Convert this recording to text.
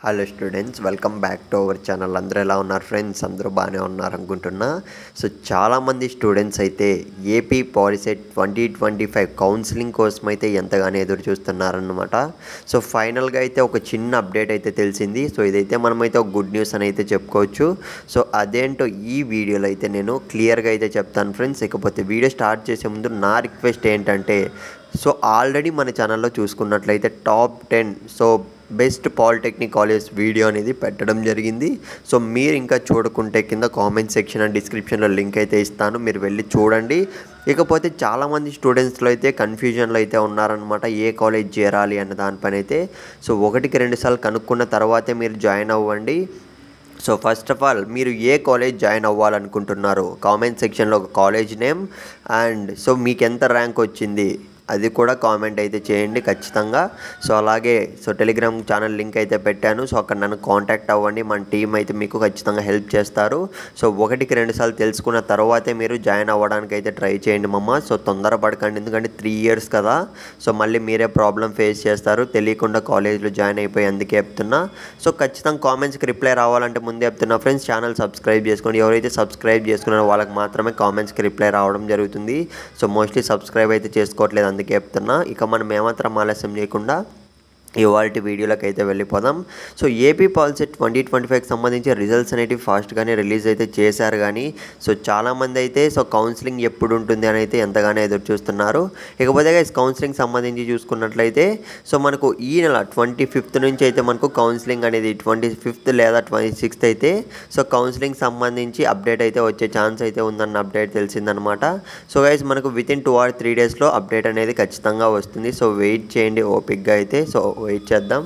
Hello students, welcome back to our channel. అందరూ ఎలా ఉన్నారు ఫ్రెండ్స్? అందరూ బాగానే ఉన్నారు అనుకుంటున్నా. సో చాలామంది స్టూడెంట్స్ అయితే ఏపీ పాలిసెట్ 2025 కౌన్సిలింగ్ కోసం అయితే ఎంతగానో ఎదురు చూస్తున్నారనమాట. సో ఫైనల్గా అయితే ఒక చిన్న అప్డేట్ అయితే తెలిసింది. సో ఇదైతే మనమైతే ఒక గుడ్ న్యూస్ అని అయితే చెప్పుకోవచ్చు. సో అదేంటో ఈ వీడియోలో అయితే నేను క్లియర్గా అయితే చెప్తాను ఫ్రెండ్స్. ఇకపోతే వీడియో స్టార్ట్ చేసే ముందు నా రిక్వెస్ట్ ఏంటంటే, సో ఆల్రెడీ మన ఛానల్లో చూసుకున్నట్లయితే top 10 best polytechnic college video అనేది పెట్టడం జరిగింది. సో మీరు ఇంకా చూడకుంటే కింద కామెంట్ సెక్షన్ అండ్ డిస్క్రిప్షన్లో లింక్ అయితే ఇస్తాను, మీరు వెళ్ళి చూడండి. ఇకపోతే చాలామంది స్టూడెంట్స్లో అయితే కన్ఫ్యూజన్లో అయితే ఉన్నారనమాట, ఏ కాలేజ్ చేరాలి అన్న దానిపైన అయితే. సో 1-2 సార్లు కనుక్కున్న తర్వాతే మీరు జాయిన్ అవ్వండి. సో ఫస్ట్ ఆఫ్ ఆల్ మీరు ఏ కాలేజ్ జాయిన్ అవ్వాలనుకుంటున్నారు కామెంట్ సెక్షన్లో ఒక కాలేజ్ నేమ్ అండ్ సో మీకు ఎంత ర్యాంక్ వచ్చింది అది కూడా కామెంట్ అయితే చేయండి ఖచ్చితంగా. సో అలాగే టెలిగ్రామ్ ఛానల్ లింక్ అయితే పెట్టాను. సో అక్కడ నన్ను కాంటాక్ట్ అవ్వండి, మన టీం అయితే మీకు ఖచ్చితంగా హెల్ప్ చేస్తారు. సో 1-2 సార్లు తెలుసుకున్న తర్వాతే మీరు జాయిన్ అవ్వడానికి అయితే ట్రై చేయండి మమ్మ. సో తొందరపడకండి, ఎందుకంటే 3 ఇయర్స్ కదా. సో మళ్ళీ మీరే ప్రాబ్లం ఫేస్ చేస్తారు తెలియకుండా కాలేజ్లో జాయిన్ అయిపోయి, అందుకే చెప్తున్నా. సో ఖచ్చితంగా కామెంట్స్కి రిప్లై రావాలంటే ముందే చెప్తున్నా ఫ్రెండ్స్, ఛానల్ సబ్స్క్రైబ్ చేసుకోండి. ఎవరైతే సబ్స్క్రైబ్ చేసుకున్నారో వాళ్ళకి మాత్రమే కామెంట్స్కి రిప్లై రావడం జరుగుతుంది. సో మోస్ట్లీ సబ్స్క్రైబ్ అయితే చేసుకోవట్లేదు, అందుకే చెప్తున్నా. ఇక మనం ఏమాత్రం ఆలస్యం చేయకుండా ఇవాల్టి వీడియోలోకి అయితే వెళ్ళిపోదాం. సో ఏపీ పాలిసెట్ 2025కి సంబంధించి రిజల్ట్స్ అనేవి ఫాస్ట్గానే రిలీజ్ అయితే చేశారు. కానీ సో చాలామంది అయితే కౌన్సిలింగ్ ఎప్పుడు ఉంటుంది అని అయితే ఎంతగానో ఎదురు చూస్తున్నారు. ఇకపోతే కౌన్సిలింగ్ సంబంధించి చూసుకున్నట్లయితే సో మనకు ఈ నెల 25th నుంచి అయితే మనకు కౌన్సిలింగ్ అనేది 25th లేదా 26th అయితే సో కౌన్సిలింగ్ సంబంధించి అప్డేట్ అయితే వచ్చే ఛాన్స్ అయితే ఉందన్న అప్డేట్ తెలిసిందనమాట. సో గైస్ మనకు వితిన్ 2 or 3 డేస్లో అప్డేట్ అనేది ఖచ్చితంగా వస్తుంది. సో వెయిట్ చేయండి ఓపిక్గా అయితే. సో వెయిట్ చేద్దాం.